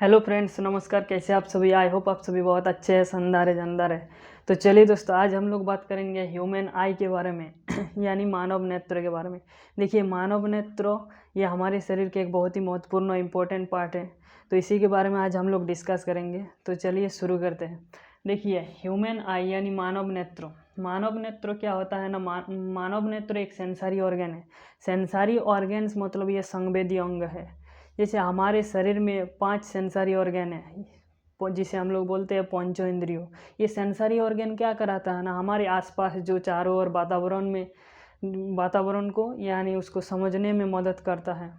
Hello friends, नमस्कार। कैसे आप सभी? आई होप आप सभी बहुत अच्छे हैं, शानदार है, जानदार है। तो चलिए दोस्तों, आज हम लोग बात करेंगे ह्यूमन आई के बारे में यानी मानव नेत्र के बारे में। देखिए, मानव नेत्र ये हमारे शरीर के एक बहुत ही महत्वपूर्ण और इम्पोर्टेंट पार्ट है। तो इसी के बारे में आज हम लोग डिस्कस करेंगे। तो चलिए शुरू करते हैं। देखिए, ह्यूमन आई यानी मानव नेत्र। मानव नेत्र क्या होता है ना, मानव नेत्र एक सेंसरी ऑर्गन है। सेंसरी ऑर्गन्स मतलब ये संवेदी अंग है। जैसे हमारे शरीर में 5 सेंसरी ऑर्गन है, जिसे हम लोग बोलते हैं पंचो इंद्रियों। ये सेंसरी ऑर्गन क्या कराता है ना, हमारे आसपास जो चारों ओर वातावरण को यानी उसको समझने में मदद करता है।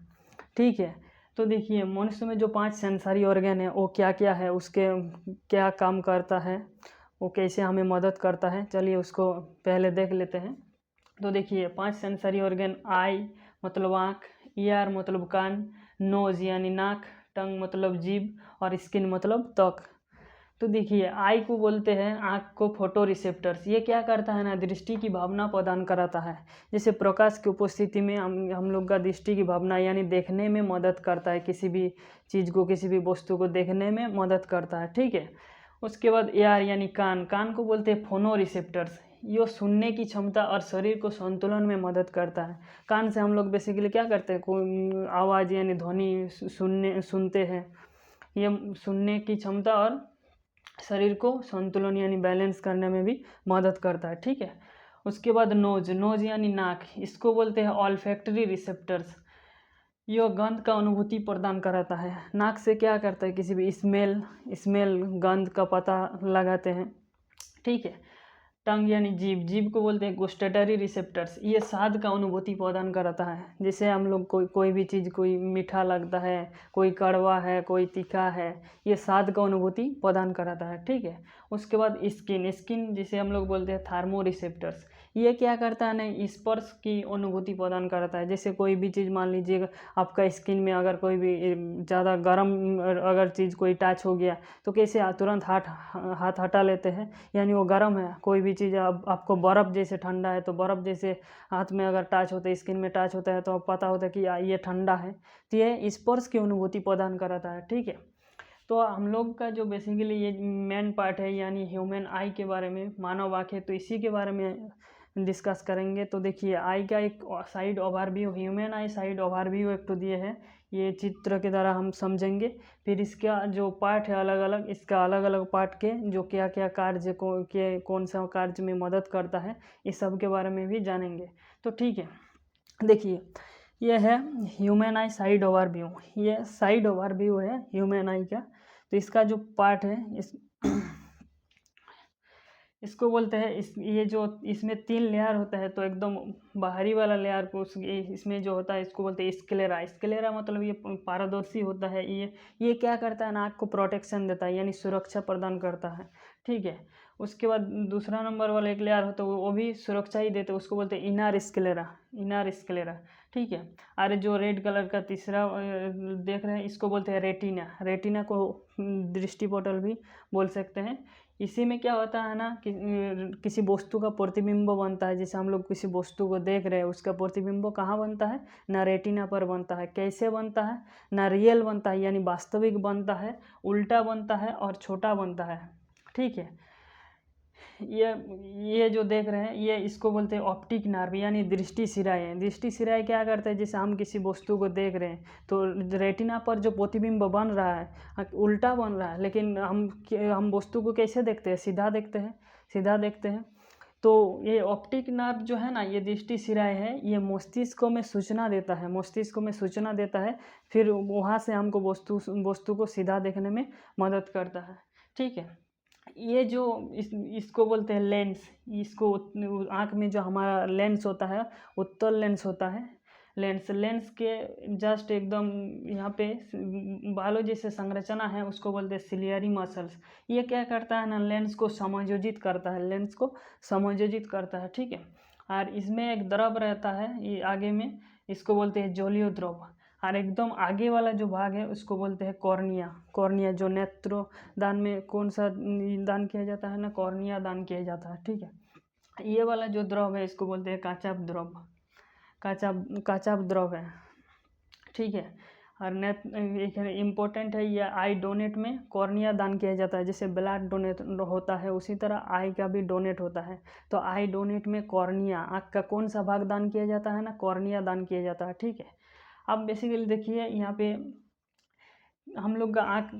ठीक है। तो देखिए, मनुष्य में जो 5 सेंसरी ऑर्गन है वो क्या क्या है, उसके क्या काम करता है, वो कैसे हमें मदद करता है, चलिए उसको पहले देख लेते हैं। तो देखिए, 5 सेंसरी ऑर्गन: आई मतलब आँख, ईयर मतलब कान, नोज यानी नाक, टंग मतलब जीभ और स्किन मतलब त्वक। तो देखिए, आई को बोलते हैं आँख को फोटो रिसेप्टर्स। ये क्या करता है ना, दृष्टि की भावना प्रदान कराता है। जैसे प्रकाश की उपस्थिति में हम लोग का दृष्टि की भावना यानी देखने में मदद करता है, किसी भी चीज़ को, किसी भी वस्तु को देखने में मदद करता है। ठीक है। उसके बाद एआर यानी कान। कान को बोलते हैं फोनो रिसेप्टर्स। ये सुनने की क्षमता और शरीर को संतुलन में मदद करता है। कान से हम लोग बेसिकली क्या करते हैं, कोई आवाज़ यानी ध्वनि सुनते हैं। ये सुनने की क्षमता और शरीर को संतुलन यानी बैलेंस करने में भी मदद करता है। ठीक है। उसके बाद नोज। नोज यानी नाक, इसको बोलते हैं ऑल्फैक्टरी रिसेप्टर्स। यह गंध का अनुभूति प्रदान कराता है। नाक से क्या करता है, किसी भी स्मेल स्मेल गंध का पता लगाते हैं। ठीक है। टंग यानी जीभ। जीभ को बोलते हैं गुस्टेटरी रिसेप्टर्स। ये स्वाद का अनुभूति प्रदान कराता है। जैसे हम लोग कोई भी चीज़, कोई मीठा लगता है, कोई कड़वा है, कोई तीखा है, ये स्वाद का अनुभूति प्रदान कराता है। ठीक है। उसके बाद स्किन। स्किन जिसे हम लोग बोलते हैं थार्मो रिसेप्टर्स। ये क्या करता है ना, स्पर्श की अनुभूति प्रदान कराता है। जैसे कोई भी चीज़, मान लीजिए आपका स्किन में अगर कोई भी ज़्यादा गर्म अगर चीज़ कोई टच हो गया, तो कैसे तुरंत हाथ हटा लेते हैं, यानी वो गर्म है। कोई भी चीज़ आपको बर्फ़ जैसे ठंडा है, तो बर्फ़ जैसे हाथ में अगर टच होता है, स्किन में टच होता है, तो पता होता है कि ये ठंडा है। तो ये स्पर्श की अनुभूति प्रदान कराता है। ठीक है। तो हम लोग का जो बेसिकली ये मेन पार्ट है यानी ह्यूमन आई के बारे में, मानव आँखें, तो इसी के बारे में डिस्कस करेंगे। तो देखिए, आई का एक साइड ओवरव्यू, ह्यूमन आई साइड ओवरव्यू एक तो दिए है, ये चित्र के द्वारा हम समझेंगे। फिर इसका जो पार्ट है अलग अलग, इसका अलग अलग पार्ट के जो क्या क्या कार्य को के कौन सा कार्य में मदद करता है, इस सब के बारे में भी जानेंगे। तो ठीक है। देखिए, ये है ह्यूमन आई साइड ओवरव्यू। ये साइड ओवरव्यू है ह्यूमन आई का। तो इसका जो पार्ट है इसको बोलते हैं ये जो इसमें 3 लेयर होता है, तो एकदम बाहरी वाला लेयर को इसमें जो होता है इसको बोलते हैं स्क्लेरा। स्क्लेरा मतलब ये पारदर्शी होता है। ये क्या करता है ना, आँख को प्रोटेक्शन देता है यानी सुरक्षा प्रदान करता है। ठीक है। उसके बाद दूसरा नंबर वाला एक लेयर होता है, वो भी सुरक्षा ही देते हैं, उसको बोलते हैं इनर स्क्लेरा। Inner sclera. ठीक है। और जो रेड कलर का तीसरा देख रहे हैं, इसको बोलते हैं रेटिना। रेटिना को दृष्टिपटल भी बोल सकते हैं। इसी में क्या होता है ना कि किसी वस्तु का प्रतिबिंब बनता है। जैसे हम लोग किसी वस्तु को देख रहे हैं, उसका प्रतिबिंब कहाँ बनता है ना, रेटिना पर बनता है। कैसे बनता है ना, रियल बनता है यानी वास्तविक बनता है, उल्टा बनता है और छोटा बनता है। ठीक है। ये जो देख रहे हैं, ये इसको बोलते हैं ऑप्टिक नर्व यानी दृष्टि सिराएँ। दृष्टि सिराएँ क्या करते हैं, जैसे हम किसी वस्तु को देख रहे हैं, तो रेटिना पर जो प्रतिबिंब बन रहा है उल्टा बन रहा है, लेकिन हम वस्तु को कैसे देखते हैं, सीधा देखते हैं। सीधा देखते हैं। तो ये ऑप्टिक नर्व जो है ना, ये दृष्टि सिराएँ है, ये मस्तिष्क में सूचना देता है। मस्तिष्क में सूचना देता है, फिर वहाँ से हमको वस्तु को सीधा देखने में मदद करता है। ठीक है। ये जो इसको बोलते हैं लेंस। इसको आँख में जो हमारा लेंस होता है, उत्तल लेंस होता है। लेंस लेंस के जस्ट एकदम यहाँ पे बालों जैसे संरचना है, उसको बोलते हैं सिलियरी मसल्स। ये क्या करता है ना, लेंस को समायोजित करता है। लेंस को समायोजित करता है। ठीक है। और इसमें एक द्रव रहता है ये आगे में, इसको बोलते हैं जलीय द्रव। और एकदम आगे वाला जो भाग है उसको बोलते हैं कॉर्निया। कॉर्निया जो नेत्र दान में कौन सा दान किया जाता है ना, कॉर्निया दान किया जाता है। ठीक है। ये वाला जो द्रव है इसको बोलते हैं काचाप द्रव। काचाप काचाप द्रव है। ठीक है। और नेट एक इम्पोर्टेंट है, ये आई डोनेट में कॉर्निया दान किया जाता है। जैसे ब्लड डोनेट होता है उसी तरह आई का भी डोनेट होता है। तो आई डोनेट में कॉर्निया, आँख का कौन सा भाग दान किया जाता है ना, कॉर्निया दान किया जाता है। ठीक है, अब बेसिकली देखिए यहाँ पे हम लोग का आँख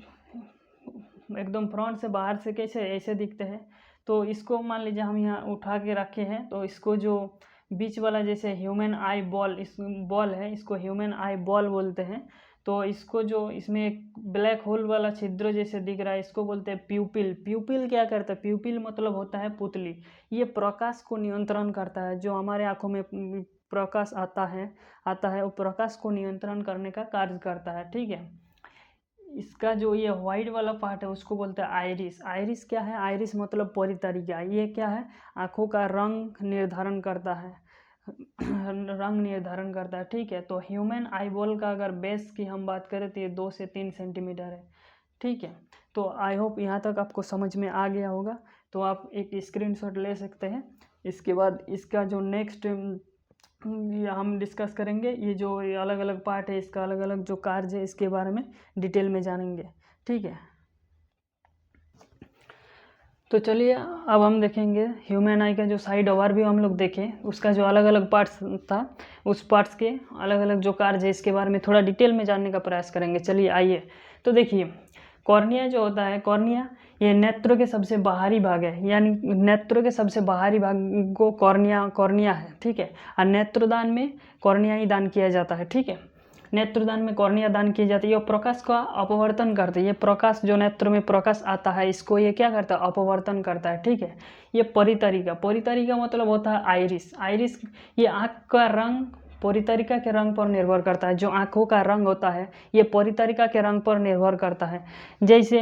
एकदम फ्रंट से बाहर से कैसे ऐसे दिखते हैं। तो इसको मान लीजिए हम यहाँ उठा के रखे हैं, तो इसको जो बीच वाला जैसे ह्यूमन आई बॉल, इस बॉल है, इसको ह्यूमन आई बॉल बोलते हैं। तो इसको जो इसमें एक ब्लैक होल वाला छिद्र जैसे दिख रहा है, इसको बोलते हैं प्यूपिल। प्यूपिल क्या करता है, प्यूपिल मतलब होता है पुतली। ये प्रकाश को नियंत्रण करता है, जो हमारे आँखों में प्रकाश आता है वो प्रकाश को नियंत्रण करने का कार्य करता है। ठीक है, इसका जो ये वाइट वाला पार्ट है उसको बोलते हैं आइरिस। आइरिस क्या है, आइरिस मतलब परितरिका। ये क्या है, आँखों का रंग निर्धारण करता है, रंग निर्धारण करता है। ठीक है, तो ह्यूमन आईबॉल का अगर बेस की हम बात करें तो ये 2 से 3 सेंटीमीटर है। ठीक है, तो आई होप यहाँ तक आपको समझ में आ गया होगा। तो आप एक स्क्रीनशॉट ले सकते हैं। इसके बाद इसका जो नेक्स्ट ये हम डिस्कस करेंगे, ये जो ये अलग अलग पार्ट है, इसका अलग अलग जो कार्य है, इसके बारे में डिटेल में जानेंगे। ठीक है, तो चलिए अब हम देखेंगे ह्यूमन आई का जो साइड ओवरव्यू हम लोग देखें, उसका जो अलग अलग पार्ट्स था, उस पार्ट्स के अलग अलग जो कार्य है इसके बारे में थोड़ा डिटेल में जानने का प्रयास करेंगे। चलिए आइए, तो देखिए कॉर्निया जो होता है, कॉर्निया ये नेत्र के सबसे बाहरी भाग है, यानी नेत्र के सबसे बाहरी भाग को कॉर्निया है। ठीक है, और नेत्रदान में कॉर्निया ही दान किया जाता है। ठीक है, नेत्रदान में कॉर्निया दान की जाती है। ये प्रकाश का अपवर्तन करती है, ये प्रकाश जो नेत्र में प्रकाश आता है इसको ये क्या करता है, अपवर्तन करता है। ठीक है, ये परितरिका मतलब होता है आइरिस। आइरिस ये आँख का रंग परितरिका के रंग पर निर्भर करता है। जो आँखों का रंग होता है ये परितरिका के रंग पर निर्भर करता है। जैसे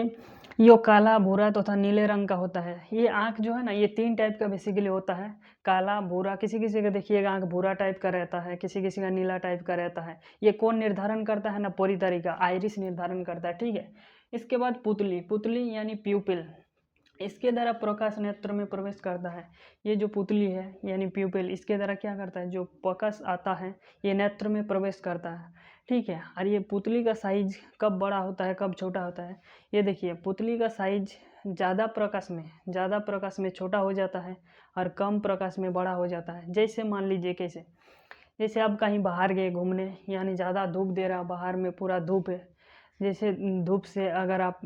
ये काला भूरा तथा नीले रंग का होता है। ये आँख जो है ना, ये 3 टाइप का बेसिकली होता है, काला भूरा, किसी किसी का देखिएगा आँख भूरा टाइप का रहता है, किसी किसी का नीला टाइप का रहता है। ये कौन निर्धारण करता है ना, परितरिका आइरिस निर्धारण करता है। ठीक है, इसके बाद पुतली यानी प्यूपिल, इसके द्वारा प्रकाश नेत्र में प्रवेश करता है। ये जो पुतली है यानी प्यूपिल, इसके द्वारा क्या करता है, जो प्रकाश आता है ये नेत्र में प्रवेश करता है। ठीक है, और ये पुतली का साइज कब बड़ा होता है कब छोटा होता है, ये देखिए पुतली का साइज ज़्यादा प्रकाश में छोटा हो जाता है और कम प्रकाश में बड़ा हो जाता है। जैसे मान लीजिए कैसे, जैसे आप कहीं बाहर गए घूमने, यानी ज़्यादा धूप दे रहा, बाहर में पूरा धूप है, जैसे धूप से अगर आप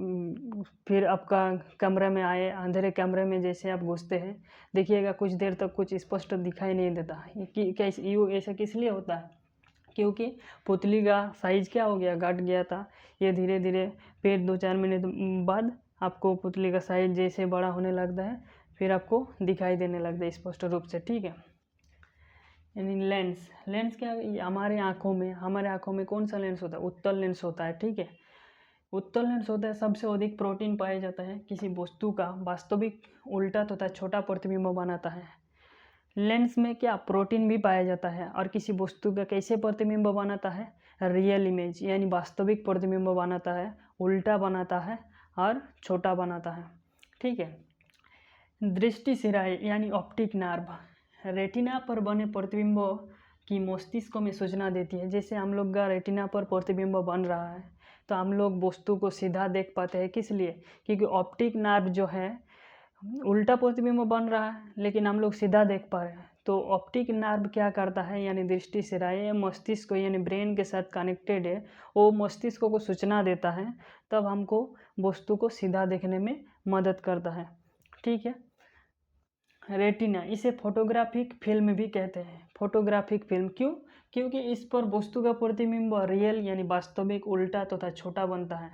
फिर आपका कमरे में आए, अंधेरे कमरे में जैसे आप घुसते हैं, देखिएगा कुछ देर तक कुछ स्पष्ट दिखाई नहीं देता। ये कैसे, यूँ ऐसा किस लिए होता है, क्योंकि पुतली का साइज क्या हो गया, घट गया था। ये धीरे धीरे फिर 2-4 मिनट बाद आपको पुतली का साइज जैसे बड़ा होने लगता है, फिर आपको दिखाई देने लगता है स्पष्ट रूप से। ठीक है, यानी लेंस क्या, हमारे आँखों में कौन सा लेंस होता है, उत्तल लेंस होता है। ठीक है, उत्तल लेंस होता है, सबसे अधिक प्रोटीन पाया जाता है, किसी वस्तु का वास्तविक उल्टा तथा छोटा प्रतिबिंब बनाता है। लेंस में क्या प्रोटीन भी पाया जाता है, और किसी वस्तु का कैसे प्रतिबिंब बनाता है, रियल इमेज यानी वास्तविक प्रतिबिंब बनाता है, उल्टा बनाता है और छोटा बनाता है। ठीक है, दृष्टि सिराएं यानी ऑप्टिक नर्व रेटिना पर बने प्रतिबिंब की मस्तिष्क में सूचना देती है। जैसे हम लोग का रेटिना पर प्रतिबिंब बन रहा है तो हम लोग वस्तु को सीधा देख पाते हैं, किस लिए, क्योंकि ऑप्टिक नर्व जो है उल्टा प्रतिबिंब बन रहा है लेकिन हम लोग सीधा देख पा रहे हैं। तो ऑप्टिक नर्व क्या करता है, यानी दृष्टि सिराएं मस्तिष्क यानी ब्रेन के साथ कनेक्टेड है, वो मस्तिष्क को सूचना देता है, तब हमको वस्तु को सीधा देखने में मदद करता है। ठीक है, रेटिना इसे फोटोग्राफिक फिल्म भी कहते हैं। फोटोग्राफिक फिल्म क्यों, क्योंकि इस पर वस्तु का प्रतिबिंब रियल यानी वास्तविक, उल्टा तथा छोटा बनता है।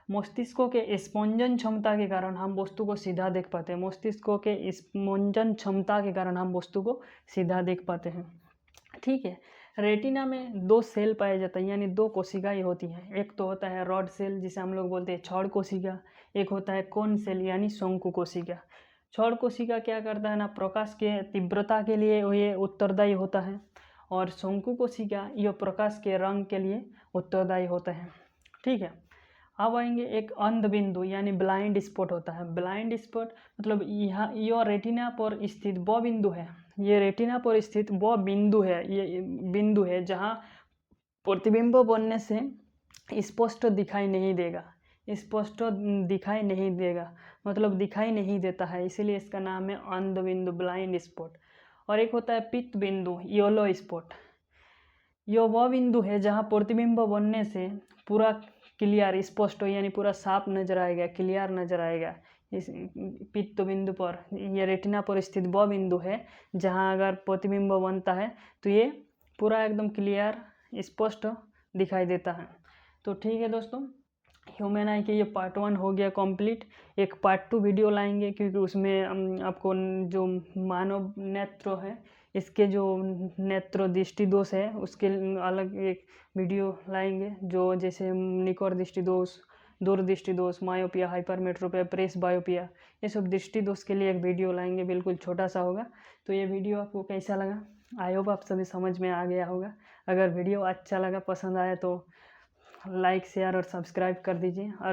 मस्तिष्कों के स्पंजन क्षमता के कारण हम वस्तु को सीधा देख पाते हैं। मस्तिष्कों के स्पंजन क्षमता के कारण हम वस्तु को सीधा देख पाते हैं। ठीक है, रेटिना में 2 सेल पाए जाते हैं, यानी 2 कोशिकाएं होती हैं। एक तो होता है रॉड सेल जिसे हम लोग बोलते हैं छड़ कोशिका, एक होता है कोन सेल यानी शंकु कोशिका। छड़ कोशिका क्या करता है ना, प्रकाश के तीव्रता के लिए ये उत्तरदायी होता है, और शंकु कोशिका यह प्रकाश के रंग के लिए उत्तरदायी होता है। ठीक है, अब आएंगे एक अंध बिंदु यानी ब्लाइंड स्पॉट होता है। ब्लाइंड स्पॉट मतलब यहाँ यह रेटिना पर स्थित वो बिंदु है, ये रेटिना पर स्थित वो बिंदु है, ये बिंदु है जहाँ प्रतिबिंब बनने से स्पष्ट दिखाई नहीं देगा, स्पष्ट दिखाई नहीं देगा, मतलब दिखाई नहीं देता है, इसीलिए इसका नाम है अंध बिंदु, ब्लाइंड स्पॉट। और एक होता है पित्त बिंदु, येलो स्पॉट। यह वह बिंदु है जहाँ प्रतिबिंब बनने से पूरा क्लियर स्पष्ट हो, यानी पूरा साफ नजर आएगा, क्लियर नजर आएगा। इस पित्त बिंदु पर, यह रेटिना पर स्थित वह बिंदु है जहाँ अगर प्रतिबिंब बनता है तो ये पूरा एकदम क्लियर स्पष्ट दिखाई देता है। तो ठीक है दोस्तों, ह्यूमन आई के ये पार्ट 1 हो गया कंप्लीट। एक पार्ट 2 वीडियो लाएंगे, क्योंकि उसमें आपको जो मानव नेत्र है, इसके जो नेत्र दृष्टि दोष है उसके अलग एक वीडियो लाएंगे, जो जैसे निकोर दृष्टि दोष, दूरदृष्टि दोष, मायोपिया, हाइपरमेट्रोपिया, प्रेस बायोपिया, ये सब दृष्टि दोष के लिए एक वीडियो लाएंगे, बिल्कुल छोटा सा होगा। तो ये वीडियो आपको कैसा लगा? आई होप आप सभी समझ में आ गया होगा। अगर वीडियो अच्छा लगा, पसंद आया तो लाइक, शेयर और सब्सक्राइब कर दीजिए। और